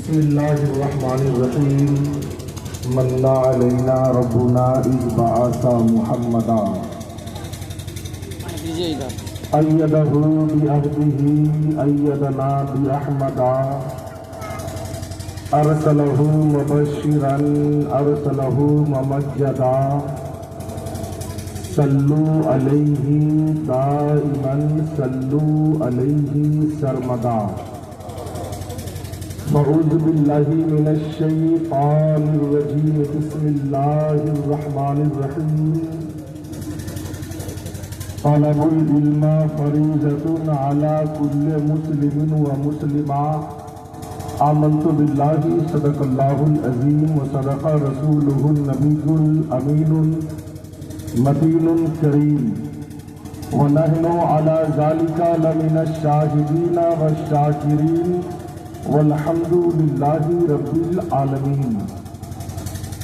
بسم اللہ الرحمن الرحیم من علینا ربنا اذ بعث محمدا ایدہ بعہدہ ایدنا باحمدا ارسلہ مبشرا ارسلہ ممجدا صلو علیہ دائما صلو علیہ سرمدا اعوذ باللہ من الشیطان الرجیم بسم اللہ الرحمن الرحیم طلب العلم فریضۃ علی کل مسلم ومسلمہ آمنت باللہ صدق اللہ العظیم وصدق رسولہ النبی الامین متین کریم ونحن علی ذلک لمن الشاہدین والشاکرین والحمد للہ رب العالمین۔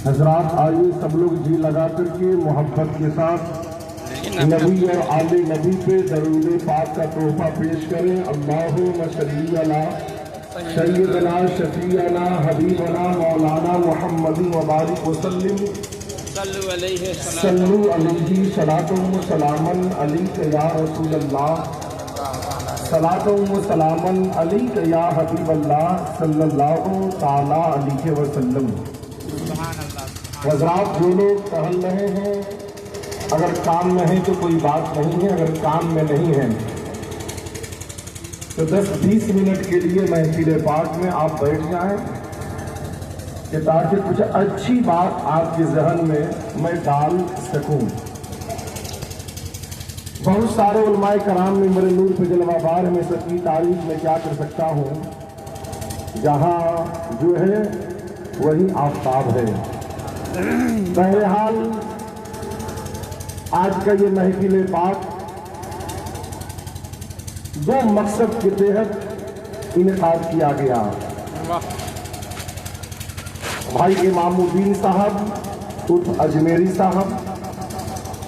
حضرات آئیے سب لوگ جی لگا کر کے محبت کے ساتھ نبی اور آل نبی پہ درود پاک کا تحفہ پیش کریں۔ اللہم صلی علی سیدنا شفیعنا حبیبنا مولانا محمد وبارک وسلم صلو علیہ صلاۃ و سلاما علیک یا رسول اللہ صلاۃ و سلاما علیک یا حبیب اللہ صلی اللہ تعالی علیہ وسلم۔ حضرات جو لوگ ٹہل رہے ہیں اگر کام میں ہیں تو کوئی بات نہیں ہے، اگر کام میں نہیں ہے تو 10-20 منٹ کے لیے محفل پاک میں آپ بیٹھ جائیں کہ تاکہ کچھ اچھی بات آپ کے ذہن میں ڈال سکوں۔ بہت سارے علماء کرام میں میرے نور پہ جلوہ بار میں سب کی تعریف میں کیا کر سکتا ہوں، جہاں جو ہے وہی آفتاب ہے۔ بہرحال آج کا یہ محفل پاک دو مقصد کے تحت انعقاد کیا گیا۔ بھائی امام الدین صاحب عرف اجمیری صاحب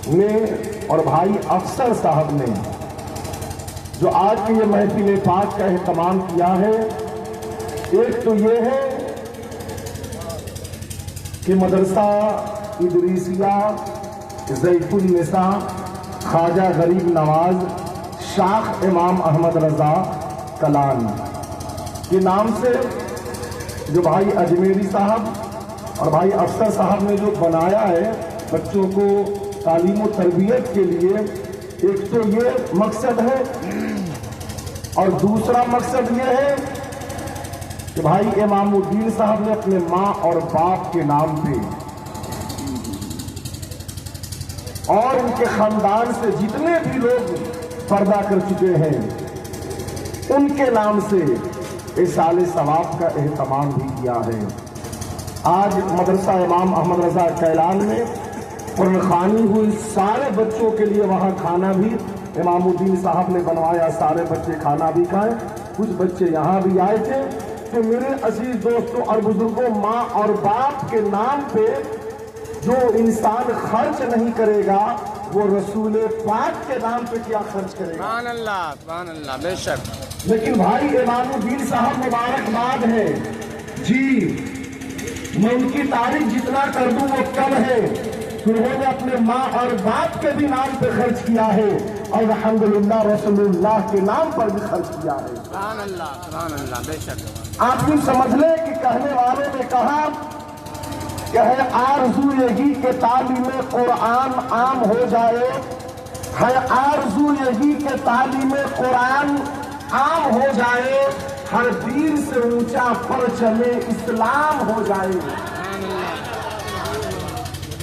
نے اور بھائی افسر صاحب نے جو آج کے یہ محفل پاک کا اہتمام کیا ہے، ایک تو یہ ہے کہ مدرسہ ادریسیہ ضیف النساء خواجہ غریب نواز شاخ امام احمد رضا کلان کے نام سے جو بھائی اجمیری صاحب اور بھائی افسر صاحب نے جو بنایا ہے بچوں کو تعلیم و تربیت کے لیے، ایک تو یہ مقصد ہے اور دوسرا مقصد یہ ہے کہ بھائی امام الدین صاحب نے اپنے ماں اور باپ کے نام پہ اور ان کے خاندان سے جتنے بھی لوگ پردہ کر چکے ہیں ان کے نام سے ایصال ثواب کا اہتمام بھی کیا ہے۔ آج مدرسہ امام احمد رضا کیلان میں قرآن خوانی ہوئی، سارے بچوں کے لیے وہاں کھانا بھی امام الدین صاحب نے بنوایا، سارے بچے کھانا بھی کھائیں، کچھ بچے یہاں بھی آئے تھے۔ تو میرے عزیز دوستوں اور بزرگوں، ماں اور باپ کے نام پہ جو انسان خرچ نہیں کرے گا وہ رسول پاک کے نام پہ کیا خرچ کرے گا؟ سبحان اللہ، سبحان اللہ، بے شک۔ لیکن بھائی امام الدین صاحب مبارکباد ہے جی، میں ان کی تعریف جتنا کر دوں وہ کم ہے۔ انہوں نے اپنے ماں اور باپ کے بھی نام پہ خرچ کیا ہے اور الحمدللہ رسول اللہ کے نام پر بھی خرچ کیا ہے۔ سبحان اللہ، سبحان اللہ، بے شک۔ آپ یوں سمجھ لیں کہ کہنے والوں نے کہا کہ ہے آرزو یہی کہ تعلیم قرآن عام ہو جائے، ہے آرزو یہی کہ تعلیم قرآن عام ہو جائے، ہر دین سے اونچا پرچم اسلام ہو جائے،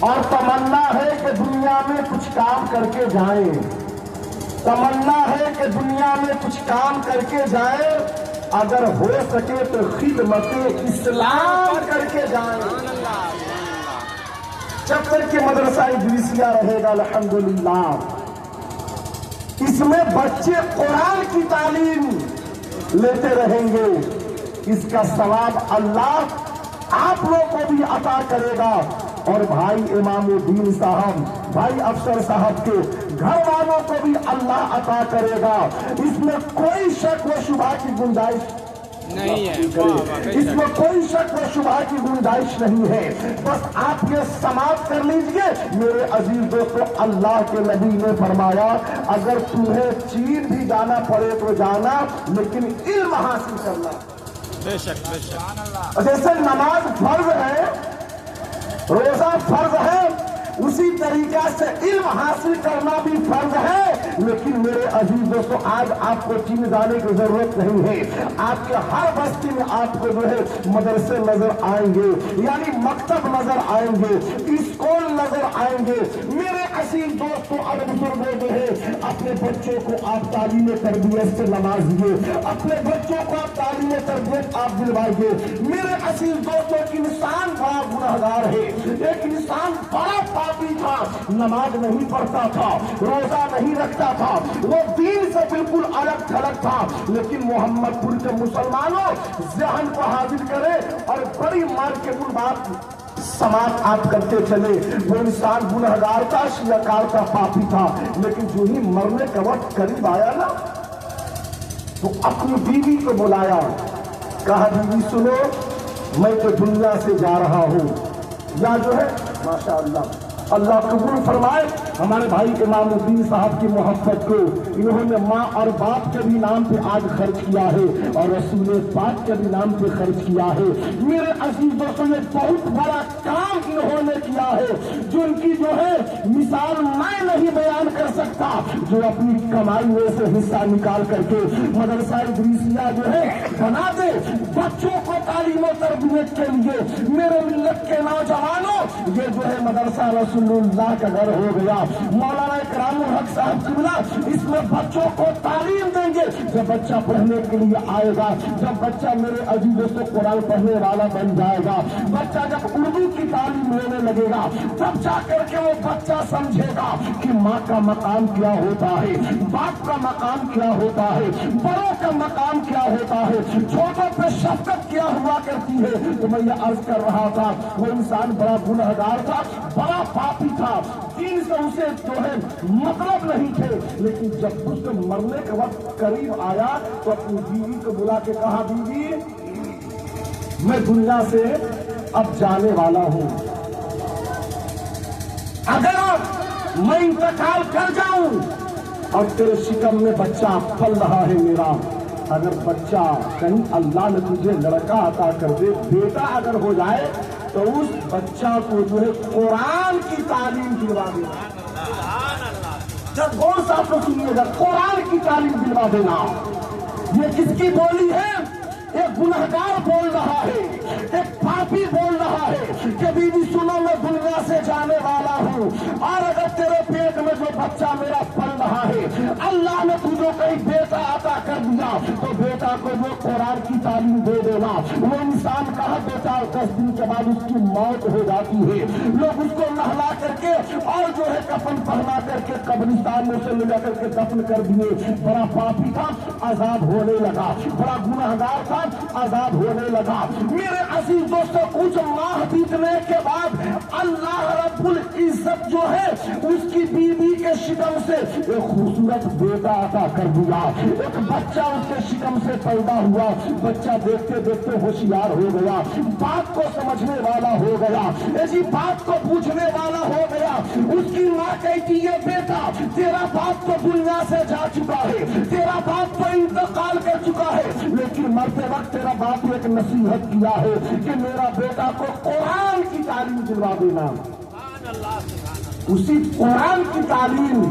اور تمنا ہے کہ دنیا میں کچھ کام کر کے جائیں، تمنا ہے کہ دنیا میں کچھ کام کر کے جائیں، اگر ہو سکے تو خدمت اسلام کر کے جائیں۔ جب تک کہ مدرسہ ادریسیہ رہے گا الحمدللہ اس میں بچے قرآن کی تعلیم لیتے رہیں گے، اس کا ثواب اللہ آپ لوگوں کو بھی عطا کرے گا، اور بھائی امام الدین صاحب، بھائی افسر صاحب کے گھر والوں کو بھی اللہ عطا کرے گا، اس میں کوئی شک و شبہ کی گنجائش नहीं है। इसमें कोई शक व शुबा की गुंजाइश नहीं है। बस आप ये समाप्त कर लीजिए। मेरे अजीज दोस्तों, अल्लाह के नबी ने फरमाया, अगर तुम्हें चीन भी जाना पड़े तो जाना, लेकिन इल्म हासिल करना। बेशक बेशक। जैसे नमाज फर्ज है, रोजा फर्ज है, उसी तरीका से इल्म हासिल करना भी फर्ज है। लेकिन मेरे अजीज दोस्तों, आज आपको चीन जाने की जरूरत नहीं है। आपके हर बस्ती में आपको जो है मदरसे नजर आएंगे, यानी मकतब नजर आएंगे, स्कूल नजर आएंगे। मेरे अजीज दोस्तों, अब बुजुर्गों जो है अपने बच्चों को आप तालीम तरबियत से नवाजिए, अपने बच्चों को आप तालीम तरबियत आप दिलवाइए। मेरे अजीज दोस्तों, एक इंसान बड़ा गुनहगार है, एक इंसान बड़ा पापी था, नमाज नहीं पढ़ता था, रोजा नहीं रखता था, वो दीन से बिल्कुल अलग थलग था। लेकिन मोहम्मदपुर के मुसलमानों जहन को हाजिर करे और बड़ी मार के बात समाप्त आप करते चले। वो इंसान गुनहगार था, शियाकार था, पापी था। लेकिन जो ही मरने का वक्त करीब आया ना, तो अपनी बीवी को बुलाया, कहा बीवी सुनो, मैं तो दुनिया से जा रहा हूँ। या जो है माशाअल्लाह, अल्लाह कबूल फरमाए हमारे भाई इमामुद्दीन साहब की मोहब्बत को। इन्होंने माँ और बाप के भी नाम पे आज खर्च किया है और रसूल पाक के भी नाम पे खर्च किया है। मेरे अजीज दोस्तों, ने बहुत बड़ा काम इन्होंने किया है, जो उनकी जो है मिसाल मैं नहीं बयान कर सकता। जो अपनी कमाई में से हिस्सा निकाल करके मदरसा इदरीसिया जो है बना दे, बच्चों को तालीम और तरबियत के लिए। मेरे मिल्लत के नौजवानों, ये जो है मदरसा रसूलुल्लाह का घर हो गया। मौलाना इकरामुल हक साहब किबला इसमें बच्चों को तालीम देंगे। जब बच्चा पढ़ने के लिए आएगा, जब बच्चा मेरे अजीज दोस्तों कुरान पढ़ने वाला बन जाएगा, बच्चा जब उर्दू की तालीम लेने लगेगा, तब जा करके वो बच्चा समझेगा कि माँ का मकाम क्या होता है, बाप का मकाम क्या होता है, बड़ों का मकाम क्या होता है, छोटों पे शफकत क्या हुआ करती है। तो मैं ये अर्ज कर रहा था, वो इंसान बड़ा गुनहगार था, बड़ा पापी था, दीन से उसे जो है मतलब नहीं थे। लेकिन जब उसके मरने का वक्त करीब आया, तो अपनी बीवी को बुला के कहा, बीवी मैं दुनिया से अब जाने वाला हूं, अगर मैं इंतकाल कर जाऊं और तेरे शिकम में बच्चा पल रहा है मेरा, अगर बच्चा कहीं अल्लाह ने तुझे लड़का अता कर दे, बेटा अगर हो जाए, तो उस बच्चा को जो है कुरान की तालीम दिलवा देना। जब गौर से आप लोग सुनिएगा, कुरान की तालीम दिलवा देना। ये किसकी बोली है? एक गुनहगार बोल रहा है, एक पापी बोल रहा है कि बीवी सुनो, मैं दुनिया से जाने वाला हूँ, और अगर तेरे पेट में जो बच्चा मेरा पल रहा है, अल्लाह ने तुझे कहीं बेटा अता कर दिया, तो बेटा को वो कुरान की तालीम दे देना। वो इंसान कहा बेटा 10 दिन के बाद उसकी मौत हो जाती है, लोग उसको नहला करके और जो है कफन पहना करके कब्रिस्तान में से ले जा करके दफन कर दिए। बड़ा पापी था, आजाद होने लगा, बड़ा गुनहगार था, आजाद होने लगा। मेरे अजीज दोस्तों, कुछ माह बीतने के बाद अल्लाह रब्बुल इज्जत जो है उसकी बीवी के शिकम से एक खूबसूरत बेटा अता कर दिया। एक बच्चा उसके शिकम से पैदा हुआ। बच्चा देखते देखते होशियार हो गया, बात को समझने वाला हो गया, ऐसी बात को पूछने वाला हो गया। उसकी माँ कहती है, बेटा तेरा बाप तो दुनिया से जा चुका है, तेरा बाप तो इंतकाल कर चुका है, लेकिन मरते वक्त तेरा बाप ने एक नसीहत किया है कि मेरा बेटा को कुरान की तालीम दिलवा देना। उसी कुरान की तालीम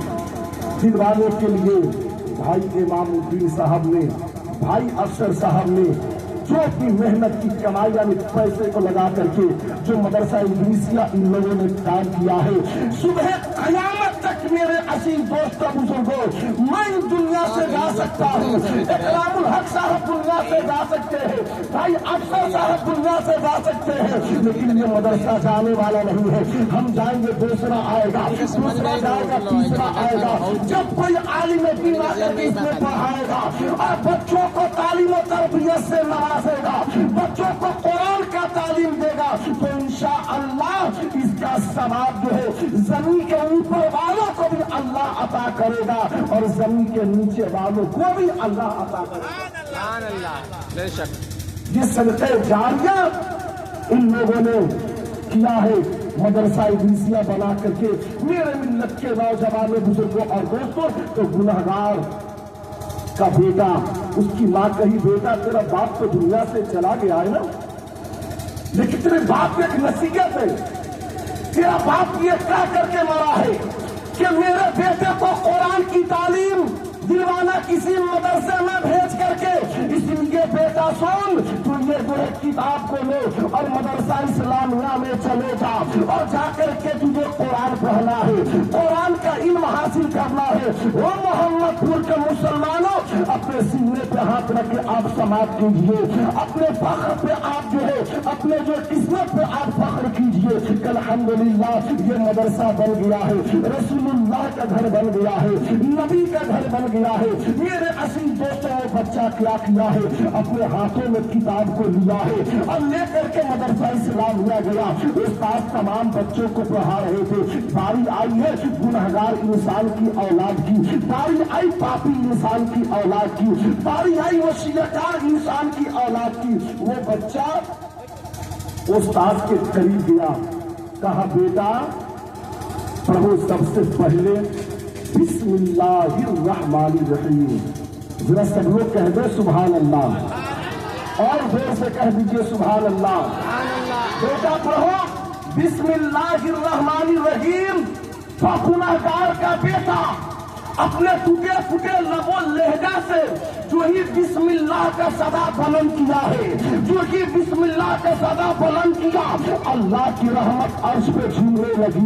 दिलवाने के लिए भाई इमामुद्दीन साहब ने, भाई अफसर साहब ने जो अपनी मेहनत की कमाई यानी पैसे को लगा करके जो मदरसा इदरीसिया इन लोगों ने काम किया है, सुबह कयामत तक मेरे अजीज दोस्तों बुजुर्गों, मैं दुनिया से जा सकता हूँ, इकरामुल हक साहब दुनिया से जा सकते हैं, भाई अफसर साहब दुनिया से जा सकते हैं, लेकिन ये मदरसा जाने वाला नहीं है। हम जाएंगे, दूसरा आएगा, दूसरा जाएगा, तीसरा आएगा। जब कोई आलिम दीन आकर के इसमें पढ़ाएगा और बच्चों को तालीम और तरबियत से नवाजेगा, बच्चों को कुरान का तालीम देगा, तो इंशाअल्लाह इसका सवाब जो है जमीन के ऊपर वालों को भी अल्लाह अता करेगा और जमीन के नीचे वालों को भी अल्लाह अता करेगा। बेशक। یہ صدقہ جاریہ ان لوگوں نے کیا ہے مدرسہ ادریسیہ بنا کر کے میرے ملت کے نوجوانوں بزرگوں اور دوستوں. تو گنہگار کا بیٹا, اس کی ماں کہی بیٹا تیرا باپ تو دنیا سے چلا گیا ہے نا, لیکن تیرے باپ کی ایک نصیحت ہے, تیرا باپ یہ کہہ کر کے مرا ہے کہ میرے بیٹے کو قرآن کی تعلیم دلوانا کسی مدرسے میں بھیج کر کے, اس لیے بیٹا سن تو یہ جو ہے کتاب کو لے اور مدرسہ اسلامیہ میں چلے جا اور جا کر کے تجھے قرآن پڑھنا ہے, قرآن کا علم حاصل کرنا ہے. وہ محمد پور کے مسلمانوں اپنے سینے پہ ہاتھ رکھ کے آپ سماعت کیجیے, اپنے فخر پہ آپ جو ہے اپنے جو قسمت پہ آپ فخر کیجیے کہ الحمدللہ یہ مدرسہ بن گیا ہے, رسول اللہ کا گھر بن گیا ہے, نبی کا گھر بن گیا ہے. میرے اصل دوستوں بچہ کیا کیا ہے, اپنے ہاتھوں میں کتاب کو لیا ہے اور لے کر کے مدرسہ اسلامیہ گیا. استاد تمام بچوں کو پڑھا رہے تھے. باری آئی ہے گنہگار انسان کی اولاد کی, باری آئی پاپی انسان کی اولاد کی, باری آئی وسیلہکار انسان کی اولاد کی. وہ بچہ استاد کے قریب گیا, کہا بیٹا پڑھو سب سے پہلے بسم اللہ الرحمن الرحیم. ذرا سب لوگ کہہ دو سبحان اللہ, اور زور سے کہہ دیجئے سبحان اللہ. بیٹا پڑھو بسم اللہ الرحمن الرحیم. گنہگار کا بیٹا اپنے ٹوٹے پھوٹے لب و لہجہ سے جو ہی بسم اللہ کا صدا بلند کیا ہے, جو ہی بسم اللہ کا صدا بلند کیا, اللہ کی رحمت عرش پہ جھومنے لگی,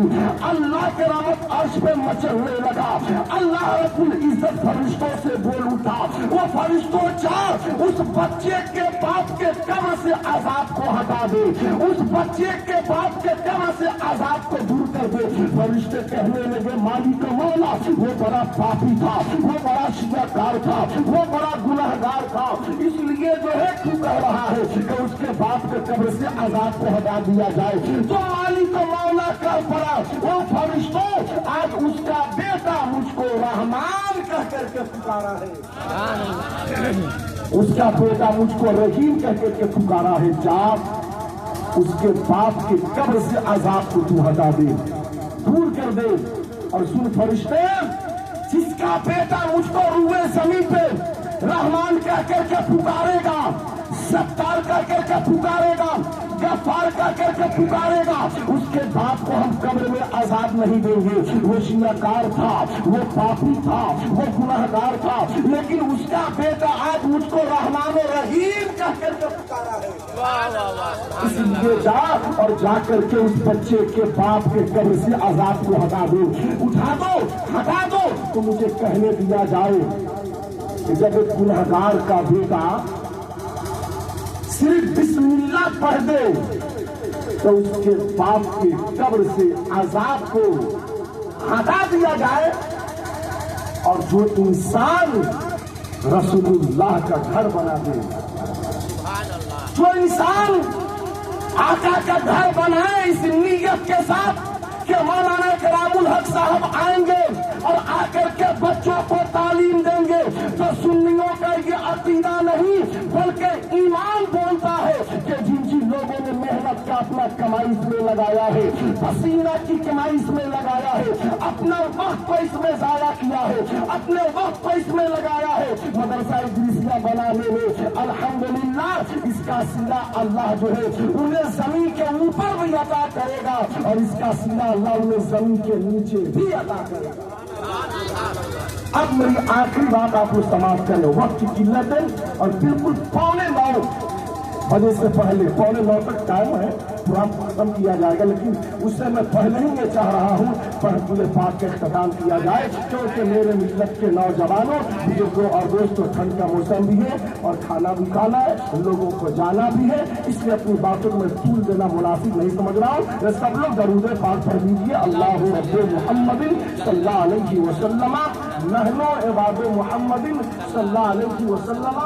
اللہ کی رحمت عرش پہ مچلنے لگا. اللہ رب العزت فرشتوں سے بول اٹھا, وہ فرشتوں چار اس بچے کے باپ کے قبر سے عذاب کو ہٹا دے, اس بچے کے باپ کے قبر سے عذاب کو دور کر دے. فرشتے کہنے لگے مالک مولا وہ بڑا پاپی تھا, وہ بڑا شیعہ تھا, وہ بڑا گنہگار تھا, اس لیے جو ہے تو کہہ رہا ہے کہ اس کے باپ کے قبر سے عذاب کو ہٹا دیا جائے. تو مالک مولا کر پڑا, وہ فرشتوں آج اس کا بیٹا مجھ کو رحمان کہہ کر کے پکارا ہے, اس کا بیٹا مجھ کو رحیم کہہ کر کے پکارا ہے. جا اس کے باپ کے قبر سے عذاب کو تو ہٹا دے, دور کر دے. اور سن فرشتے, جس کا بیٹا مجھ کو روئے زمین پہ رحمان کہہ کر کے پکارے گا, ستار کہہ کر کے پکارے گا, غفار کہہ کر کے پکارے گا, اس کے باپ کو ہم قبر میں عذاب نہیں دیں گے. وہ شیعہ تھا, وہ پاپی تھا, وہ گنہگار تھا, لیکن اس کا بیٹا آج مجھ کو رحمان و رحیم کہہ کر کے پکارا ہے. اس لیے جا اور جا کر کے اس بچے کے باپ کے قبر سے عذاب کو ہٹا دو, اٹھا دو, ہٹا دو. تو مجھے کہنے دیا جائے کہ جب ایک گنہگار کا بیٹا صرف بسم اللہ پڑھ دے تو اس کے باپ کے قبر سے عذاب کو ہٹا دیا جائے, اور جو انسان رسول اللہ کا گھر بنا دے, جو انسان آقا کا گھر بنائے اس نیت کے ساتھ کہ مولانا کرام الحق صاحب آئیں گے اور آ کر کے بچوں کو تعلیم دیں گے, تو سنیوں کا یہ عقیدہ نہیں بلکہ ایمان بولتا ہے کہ جن لوگوں نے محنت کا اپنا کمائی اس میں لگایا ہے, پسینہ کی کمائی اس میں لگایا ہے, اپنا وقت کو اس میں ضائع کیا ہے, اپنے وقت کو اس میں لگایا ہے مدرسہ ادریسیہ بنانے میں, الحمدللہ اس کا صلہ اللہ جو ہے انہیں زمین کے اوپر بھی عطا کرے گا, اور اس کا صلہ اللہ انہیں زمین کے نیچے بھی عطا کرے گا. اب میری آخری بات آپ کو سماعت کرنے, وقت کی قلت ہے اور بالکل 9:15 بجے سے پہلے 9:15 تک ٹائم ہے, پورا ختم کیا جائے گا, لیکن اس سے میں پہلے ہی یہ چاہ رہا ہوں پورے پاک کا اختتام کیا جائے, کیونکہ میرے ملت کے نوجوانوں بزرگوں اور دوستوں ٹھنڈ کا موسم بھی ہے اور کھانا بھی کھانا ہے, ان لوگوں کو جانا بھی ہے, اس لیے اپنی باتوں میں طول دینا مناسب نہیں سمجھ رہا ہوں. سب لوگ درود پاک پڑھ لیجیے. اللہ رب محمد صلی اللہ علیہ وسلم, نحن عباد محمد صلی اللہ علیہ وسلم,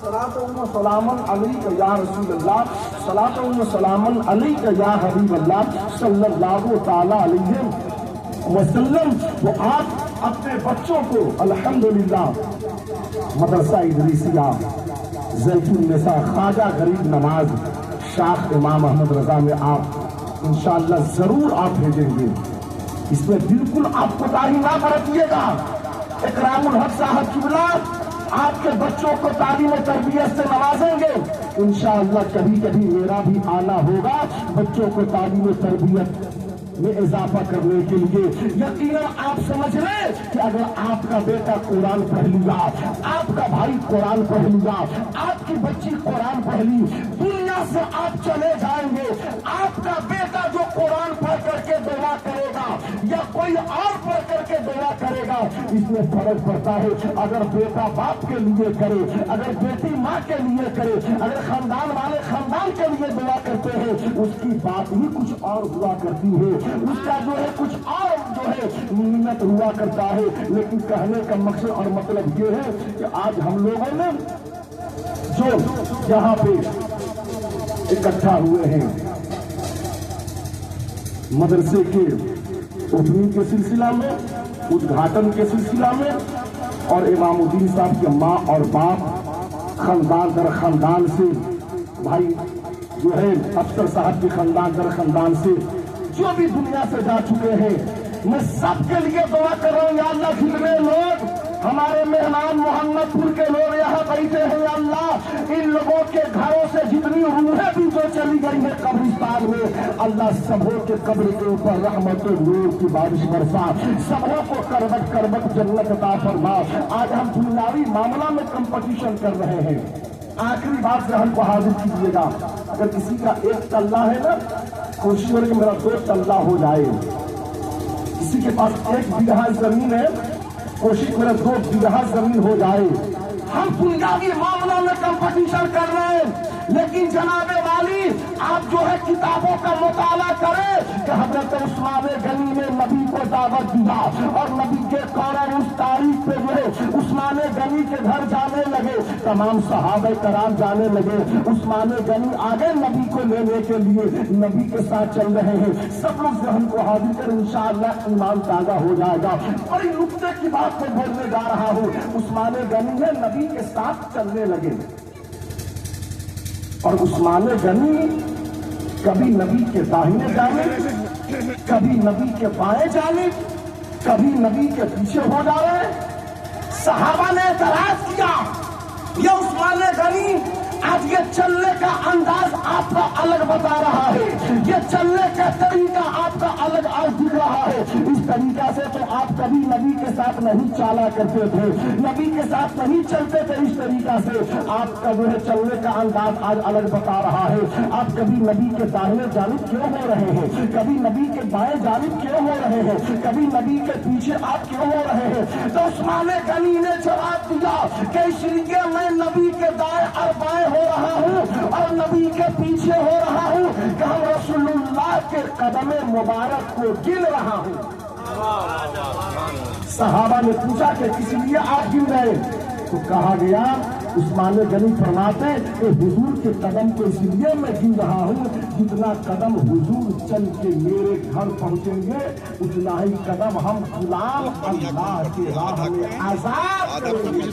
صلاۃ و سلام علیک یا رسول اللہ, صلاۃ و سلام علیک یا حبیب اللہ صلی اللہ تعالی علیہ وسلم. تو آپ اپنے بچوں کو الحمدللہ مدرسہ ادریسیہ ज़ैतुन्निसा ख्वाजा गरीब नवाज शाख इमाम अहमद रजा में आप इंशाअल्लाह जरूर आप भेजेंगे। इसमें बिल्कुल आप कोताही ना बरतिएगा। इकरामुल हक साहब किबला आपके बच्चों को तालीम और तरबियत से नवाजेंगे। इंशाअल्लाह कभी कभी मेरा भी आना होगा बच्चों को तालीम और तरबियत में इजाफा करने के लिए। यकीनन आप समझ लें कि अगर आपका बेटा कुरान पढ़ लिया, आपका भाई कुरान पढ़ लिया, आपकी बच्ची कुरान पढ़ ली, दुनिया से आप चले जाएंगे। आपका बेटा जो कुरान पढ़ करके दुआ करेगा या कोई और पढ़ करके दुआ करेगा, इसमें फर्क पड़ता है। अगर बेटा बाप के लिए करे, अगर बेटी माँ के लिए करे, अगर खानदान वाले खानदान के लिए दुआ करते हैं, उसकी बात ही कुछ और हुआ करती है, उसका जो है कुछ और जो है नियत हुआ करता है। लेकिन कहने का मकसद और मतलब ये है कि आज हम लोगों ने जो यहाँ पे इकट्ठा हुए हैं मदरसे के ओपनिंग के सिलसिला में, उद्घाटन के सिलसिला में, और इमामुद्दीन साहब के माँ और बाप खानदान दर खानदान से, भाई जो है अफसर साहब के खानदान दर खानदान से जो भी दुनिया से जा चुके हैं, मैं सबके लिए दुआ कर रहा हूँ। या अल्लाह जितने लोग हमारे मेहमान मोहम्मदपुर के लोग यहाँ बैठे हैं, या अल्लाह इन लोगों के घरों से जितनी रूहें भी जो चली गई है कब्रिस्तान में, अल्लाह सबों के कब्र के ऊपर रहमत नूर की बारिश बरसा, सबों को करबट करबट जन्नत अता फरमा। आज हम दुनियावी मामला में कंपटीशन कर रहे हैं। आखिरी बात ग्रहण को हाजिर कीजिएगा। अगर किसी का एक तल्ला है ना, कोशिश करें कि मेरा 2 तल्ला हो जाए। किसी के पास 1 बीघा जमीन है, कोशिश करें 2 बीघा जमीन हो जाए। हम दुनियावी मामलों में कंपटीशन कर रहे हैं, लेकिन जनाबे वाली आप जो है किताबों का मुताला करें कि हजरत उस्मान गनी ने नबी को दावत दिया और नबी के कारण उस तारीख पे जो है उस्मान गनी के घर जाने लगे, तमाम सहाबा कराम जाने लगे। उस्मान गनी आगे नबी को लेने के लिए नबी के साथ चल रहे हैं। सब लोग जहन को हाजिर कर इंशाअल्लाह ईमान ताजा हो जाएगा। बड़ी नुक्ते की बात मैं बोलने जा रहा हूँ। उस्मान गनी है नबी के साथ चलने लगे और उस्मान गनी कभी नबी के दाहिने जानिब, कभी नबी के बाएं जानिब, कभी नबी के पीछे हो जा रहे। सहाबा ने एतराज किया, ये उस्मान गनी आज ये चलने का अंदाज आपका अलग बता रहा है, ये चलने का तरीका आपका अलग आज दिख रहा है। इस तरीका से तो आप कभी नबी के साथ नहीं चला करते थे, नबी के साथ नहीं चलते थे। इस तरीका से आपका जो है चलने का अंदाज आज अलग बता रहा है। आप कभी नबी के दाहिने जानिब क्यों हो रहे हैं, कभी नबी के बाएं जानिब क्यों हो रहे हैं, कभी नबी के पीछे आप क्यों हो रहे हैं? तो उस्मान गनी ने जवाब दिया कि इसलिए मैं नबी के दाएं और बाएं हो रहा हूँ और नबी के पीछे हो रहा हूँ कि हम रसूलुल्लाह के कदम मुबारक को गिन रहा हूँ। सहाबा ने पूछा कि किस लिए आप गिन रहे? तो कहा गया, उस्मान गनी फरमाते कि हुजूर के कदम को इसलिए मैं गिन रहा हूँ, जितना कदम हुजूर चल के मेरे घर पहुँचेंगे उतना ही कदम हम गुलाम अल्लाह के राह में आजाद करेंगे।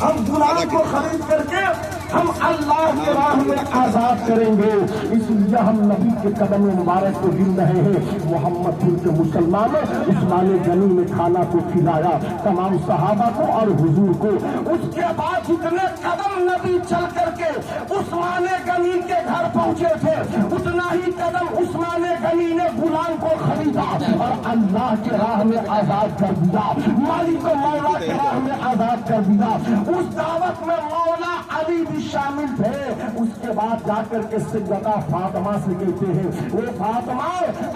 हम गुलाम को खरीद करके हम अल्लाह के राह में आजाद करेंगे। इसलिए हम नबी के कदम मुबारक को गिन रहे हैं। मोहम्मदपुर के मुसलमानों उस्मान गनी ने खाना को खिलाया तमाम सहाबा को और हुजूर को। उसके बाद जितने कदम नबी चल करके उस्मान गनी के घर पहुंचे थे, उतना ही कदम उस्मान गनी ने गुलाम को खरीदा और अल्लाह के राह में आजाद कर दिया, मालिक को मौला के राह में आजाद कर दिया। उस दावत में मौला अली भी शामिल थे। उसके बाद जाकर के सैयदा फातिमा से कहते हैं, वो फातिमा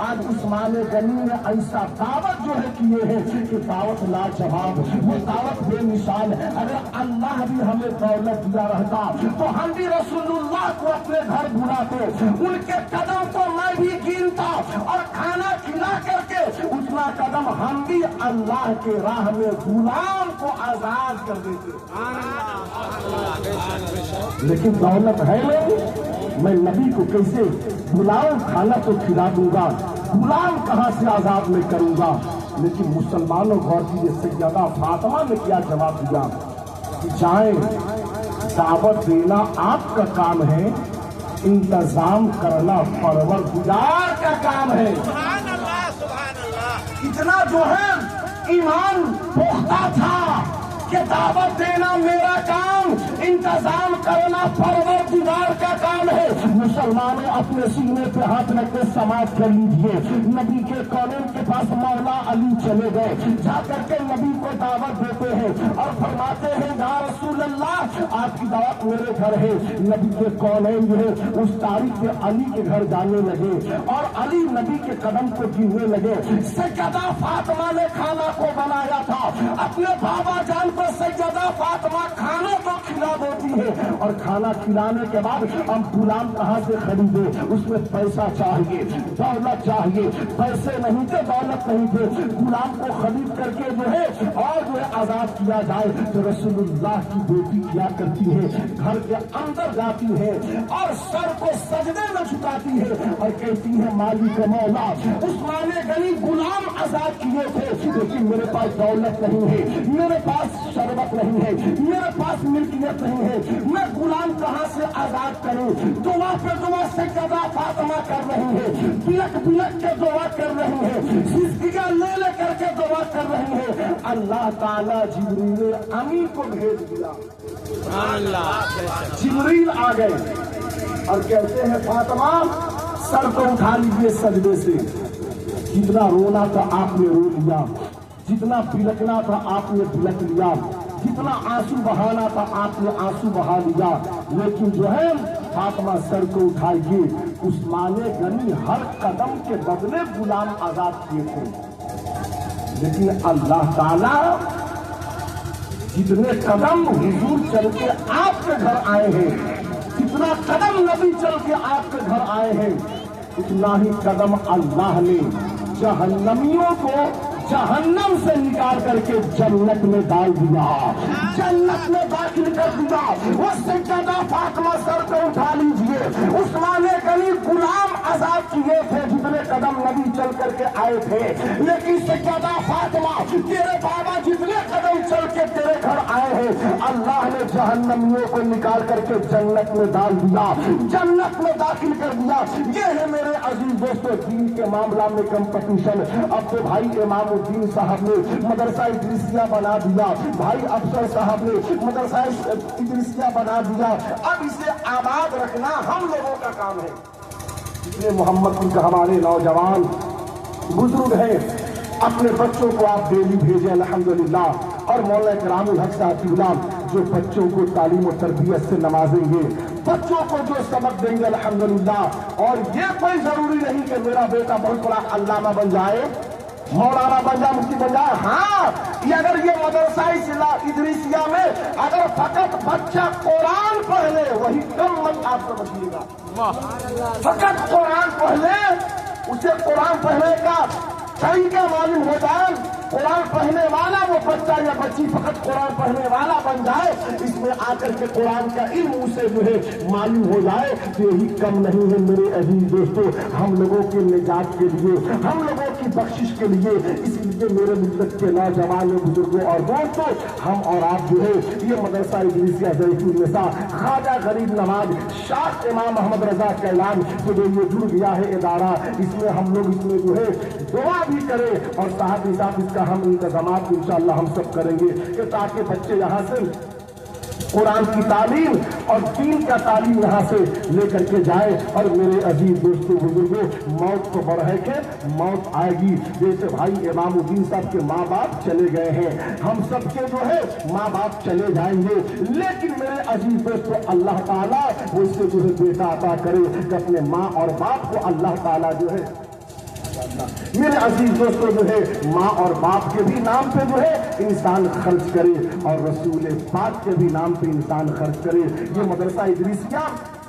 आज उस्मान गनी ने ऐसा दावत जो है किए हैं कि दावत लाजवाब, वो दावत बेमिसाल। अगर अल्लाह भी हमें दौलत दिया रहता तो हम भी रसूलुल्लाह को अपने घर बुलाते, उनके कदम को मैं भी गिनता और खाना खिला करके उतना कदम हम भी अल्लाह के राह में गुलाम को आजाद कर देते। लेकिन दौलत है नहीं, मैं नबी को कैसे गुलाम खाना तो खिला दूंगा, गुलाम कहाँ से आजाद मैं करूंगा। लेकिन मुसलमानों गौर कीजिए, सैयदा फातिमा ने क्या जवाब दिया कि जाएं दावत देना आपका काम है, इंतजाम करना परवरदिगार का काम है। सुभान अल्लाह, सुभान अल्लाह। इतना जो है ईमान पुख्ता था कि दावत देना मेरा काम, इंतजाम करना परवरदिगार का काम है। मुसलमान अपने सीने पे हाथ रख के समाप्त कर लीजिए। नबी के कौनेन के पास मौला अली चले गए, जाकर के नबी को दावत देते हैं और फरमाते हैं या रसूल अल्लाह, आपकी दावत मेरे घर है। नबी के कौनेन जो है उस तारीख पे अली के घर जाने लगे और अली नबी के कदम को गिनने लगे। सैयदा फातिमा ने खाना को बनाया था, अपने बाबा जान को सैयदा फातिमा खाना तो खिला देती है और खाना खिलाने के बाद हम गुलाम कहाँ से खरीदे, उसमें पैसा चाहिए, दौलत चाहिए, पैसे नहीं थे, दौलत नहीं थे, गुलाम को खरीद करके जो है और जो है आजाद किया जाए। तो रसूलुल्लाह की बेटी क्या करती है, घर के अंदर जाती है और सर को सजदे में झुकाती है और कहती है मालिक मौला, उस्मान गनी गुलाम आजाद किए थे, लेकिन मेरे पास दौलत नहीं है, मेरे पास शरबत नहीं है, मेरे पास मिल्कियत नहीं है, मैं गुलाम कहाँ से आजाद करूं। दुआ पे दुआ सैयदा फातिमा कर रही है, बिलक बिलक के दुआ कर रही है, जिंदगी ले ले करके दुआ कर रही है। अल्लाह ताला जिब्रील अमीन को भेज दिया। सुभान अल्लाह। जिब्रील आ गए और कहते हैं फातिमा सर को उठा लीजिए सजदे से। जितना रोना था आपने रो लिया, जितना बिलकना था आपने बिलक लिया, जितना आंसू बहाना था आपने आंसू बहा लिया, लेकिन जो है फातिमा सर को उठाइए। उस्मान गनी हर कदम के बदले गुलाम आजाद किए थे, लेकिन अल्लाह ताला जितने कदम हुजूर चल के आपके घर आए हैं, जितना कदम नबी चल के आपके घर आए हैं, उतना ही कदम अल्लाह ने जहन्नमियों को जहन्नम से निकाल करके जन्नत में डाल दिया, जन्नत में दाखिल कर दिया। वो सैयदा फातिमा सर को उठा लीजिए, उस्मान गनी गुलाम आजाद किए थे जितने कदम नबी चल करके आए थे, लेकिन सैयदा फातिमा तेरे बाबा जितने कदम चल के तेरे घर आए हैं, अल्लाह ने जहन्नमियों को निकाल करके जन्नत में डाल दिया, जन्नत में दाखिल कर दिया। ये है मेरे अजीज दोस्तों दीन के मामला में कंपटीशन। अब तो भाई इमाम दीन साहब ने मदरसा इदरिसिया बना दिया, भाई अफसर साहब ने मदरसा इदरिसिया बना दिया। अब इसे आबाद रखना हम लोगों का काम है। इसलिए मोहम्मदपुर के हमारे नौजवान बुजुर्ग हैं, अपने बच्चों को आप डेली भेजें अल्हम्दुलिल्लाह। और मौलाना करामुल हक साहब जो बच्चों को तालीम और तरबियत से नवाजेंगे, बच्चों को जो सबक देंगे अल्हम्दुलिल्लाह। और ये कोई जरूरी नहीं कि मेरा बेटा बहुत बड़ा अल्लामा बन जाए, मौलाना बन जाए, मुफ्ती बन जाए। हाँ, ये अगर ये मदरसा इदरिसिया में अगर फकत बच्चा कुरान पढ़ ले वही कम मत आप समझिएगा। फकत कुरान पढ़ ले, उसे कुरान पढ़ने का तरीका मालूम हो जाए, कुरान पढ़ने वाला वो बच्चा या बच्ची फकत कुरान पढ़ने वाला बन जाए, इसमें आकर के कुरान का इल्म उसे जो है मालूम हो जाए, तो यही कम नहीं है मेरे अजीज दोस्तों। हम लोगों के निजात के लिए, हम लोगों की बख्शिश के लिए, इसलिए मेरे मिल्लत के नौजवान बुजुर्गों और दोस्तों, हम और आप जो है ये मदरसा इदरिसिया ज़ैतून्निसा ख्वाजा गरीब नवाज शाह इमाम मोहम्मद रजा का ऐलान तो ये जुड़ गया है इदारा, इसमें हम लोग इसमें जो है दुआ भी करें और साथ ही साथ इसका हम इंतजामात इंशाअल्लाह हम सब करेंगे कि ताकि बच्चे यहाँ से कुरान की तालीम और दीन का तालीम यहाँ से लेकर के जाए। और मेरे अजीज दोस्तों बुजुर्गों, मौत को बढ़े के मौत आएगी। जैसे भाई इमामुद्दीन साहब के माँ बाप चले गए हैं, हम सबके जो है माँ बाप चले जाएंगे, लेकिन मेरे अजीज दोस्तों अल्लाह ताला उससे जो है बेटा अता करे कि अपने माँ और बाप को अल्लाह ताला जो है मेरे अजीज दोस्तों जो है माँ और बाप के भी नाम पे जो है इंसान खर्च करे और रसूल पाक के भी नाम पे इंसान खर्च करे। ये मदरसा इदरिसिया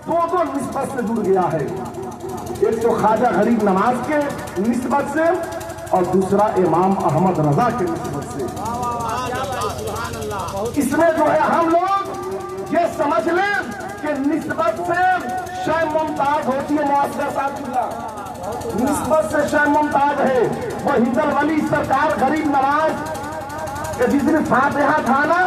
दो निस्बत से जुड़ गया है, एक तो ख्वाजा गरीब नवाज के निस्बत से और दूसरा इमाम अहमद रजा के निस्बत से। इसमें जो है हम लोग ये समझ लें कि निस्बत से शाह मुमताज होती है, मुअस्सर साहब निस्बत से शाह मुमताज है। वो हिंदल वली सरकार गरीब नवाज के जिस दिन फातिहा था ना,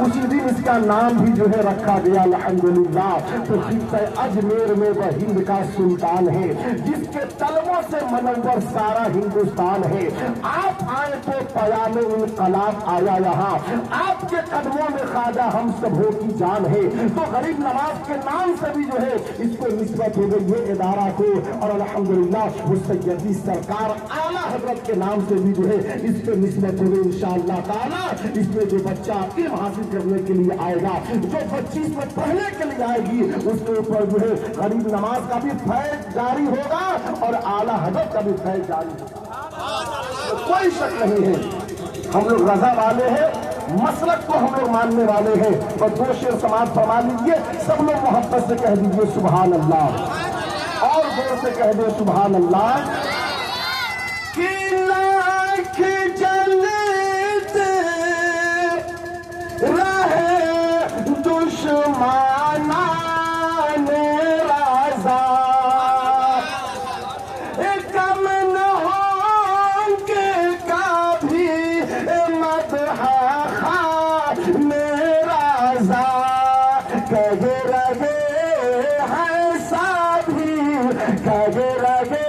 उसी दिन इसका नाम भी जो है रखा गया अल्हम्दुलिल्लाह। तो खित्ता अजमेर में वह हिंद का सुल्तान है, जिसके तलवों से मनव्वर सारा हिंदुस्तान है। आप आए तो पयामे इनकलाब आया यहाँ, आपके कदमों में ख्वाजा हम सबों की जान है। तो गरीब नवाज के नाम से भी जो है इसको निस्बत हो गई है इदारा को, और अल्हम्दुलिल्लाह मुसय्यदी सरकार आला हजरत के नाम से भी जो है इस पे निस्बत हो गई। इंशाअल्लाह ताला इसमें जो बच्चा इल्म हासिल करने के लिए आएगा, जो बच्ची इसमें पढ़ने के लिए आएगी, उसके ऊपर जो है गरीब नवाज का भी फैज जारी होगा और आला हजरत का भी फैज जारी होगा। तो कोई शक नहीं है, हम लोग रजा वाले हैं, मसलक को हम लोग मानने वाले हैं। और दो शेर समाज फरमा लीजिए, सब लोग मोहब्बत से कह दीजिए सुभान अल्लाह, और जोर से कह दे सुभान अल्लाह। कि लाख जलते रहे दुश्मना ने राजा, कम न होंगे कभी मदह मेरा जा, कह रहे हैं साथी, कह रहे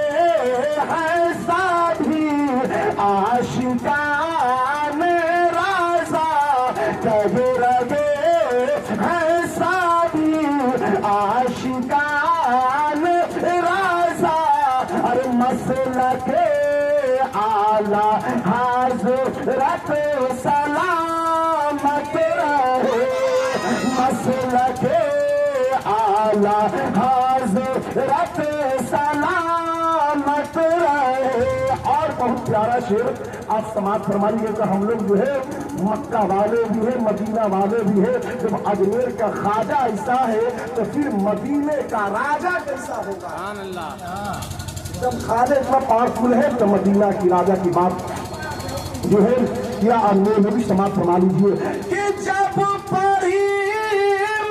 हैं साथी आशिकान राजा, कह रहे हैं साथी आशिकान राजा। अरे मसलक आला हज़रत सलामत रहे, मसलक आला हज़रत सलामत रहे। और बहुत प्यारा शेर आप समाज फरमाइए कि हम लोग जो है मक्का वाले भी है, मदीना वाले भी है। जब अजमेर का ख्वाजा ऐसा है तो फिर मदीने का राजा कैसा होगा। जब ख्वाजा इतना पावरफुल है तो मदीना की राजा की बात जो है क्या अनमोल में भी समाज फरमा लीजिए कि जब परी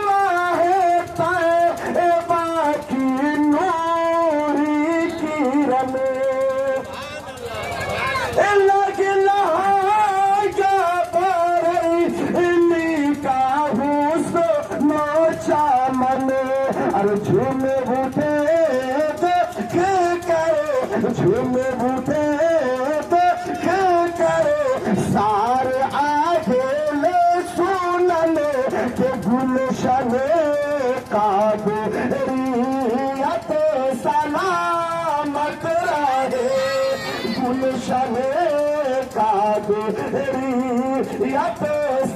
माहे तैबा की नूरी किरण लग लहागा बरई का हुस्न चमन। अरे झूमे उठे झूमे उठे सारे आगे ले सुनन के गुलशन काबरियत सलामत रहे, गुलशन काबरियत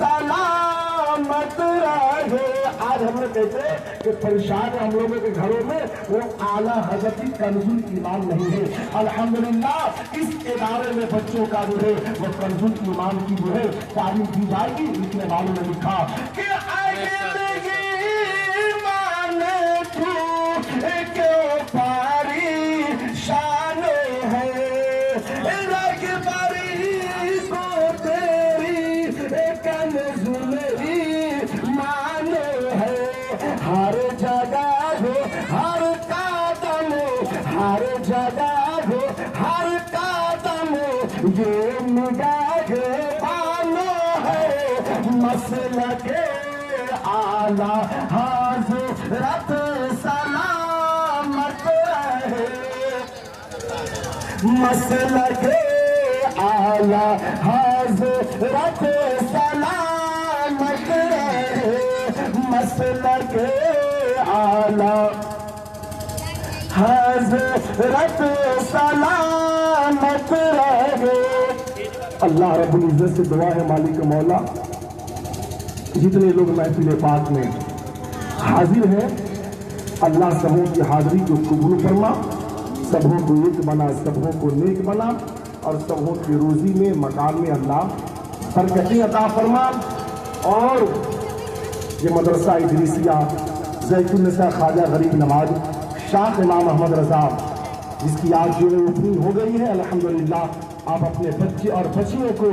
सलामत रहे। आज हम लोग कहते हैं कि परेशान हम लोगों के घरों में वो आला हजरती कंजुल ईमान नहीं है। अल्हम्दुलिल्लाह इस इदारे में बच्चों का जो है वो कंजुल ईमान की जो है तारीफ दी जाएगी। लिखने वालों ने लिखा कि शान है रग बारी को तेरी कंजुलरी मान है। हर जगह हो हर कदम, हर जगह हो हर कदम ये निगाह बानो है। मसलक आला हज़रत सलामत रहे, मसलक आला हज़रत सलामत रहे, मसलक आला हज़रत सलामत रहे। अल्लाह रब्बुल इज़्ज़त से दुआ है मालिक मौला, जितने लोग महफिल पाक में हाजिर हैं अल्लाह सबों की हाजिरी को कबूल फरमा, सबों को एक बना, सबों को नेक बना, और सबों की रोजी में मकान में अल्लाह बरकतें अता फरमा। और ये मदरसा इदरीसिया ज़ैतुन्निसा ख्वाजा गरीब नवाज शाह इमाम अहमद रजा जिसकी आज जो है ओपनिंग हो गई है, अल्हम्दुलिल्लाह आप अपने बच्चे और बच्चियों को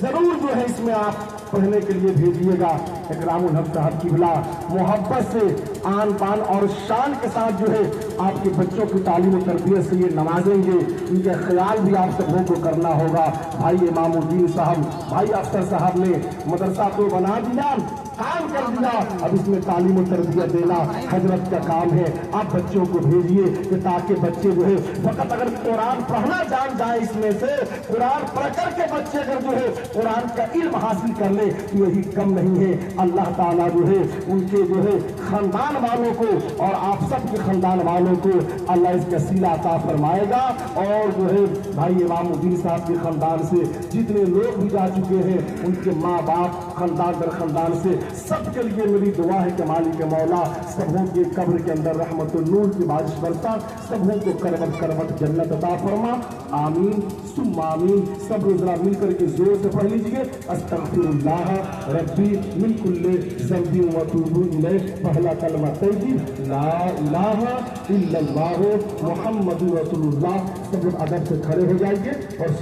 ज़रूर जो है इसमें आप पढ़ने के लिए भेजिएगा। इकरामुल हक साहब किबला मोहब्बत से आन बान और शान के साथ जो है आपके बच्चों की तालीम और तरबियत से ये नवाजेंगे। इनके ख्याल भी आप सबों को करना होगा। भाई इमामुद्दीन साहब, भाई अफसर साहब ने मदरसा तो बना दिया, काम कर दिया, अब इसमें तालीम और तरबियत देना हजरत का काम है। आप बच्चों को भेजिए कि ताकि बच्चे जो है फकत अगर कुरान पढ़ना जान जाए, इसमें से कुरान पढ़ कर के बच्चे अगर जो है कुरान का इल्म हासिल कर ले तो यही कम नहीं है। अल्लाह ताला जो है उनके जो है खानदान वालों को और आप सब के खानदान वालों को अल्लाह इसका सीला अता फरमाएगा। और जो है भाई इमामुद्दीन साहब के खानदान से जितने लोग भी जा चुके हैं, उनके माँ बाप खानदान दर खानदान से सबके लिए मेरी दुआ है कि मालिक मौला सबों के कब्र के अंदर रहमतुल नूर की बारिश बरसा, सबों को करवट करवट जन्नत अता फरमा। आमीन सुम्मा आमीन। सब जरा मिलकर के जोर से पढ़ लीजिए, अस्तगफिरुल्लाह रब्बी मिन कुल्ली ज़ंबी व अतूबु इलैह। पहला कलमा तैयब ला इलाहा इल्लल्लाह मुहम्मदुर रसूलुल्लाह। सब लोग अदब से खड़े हो जाइए और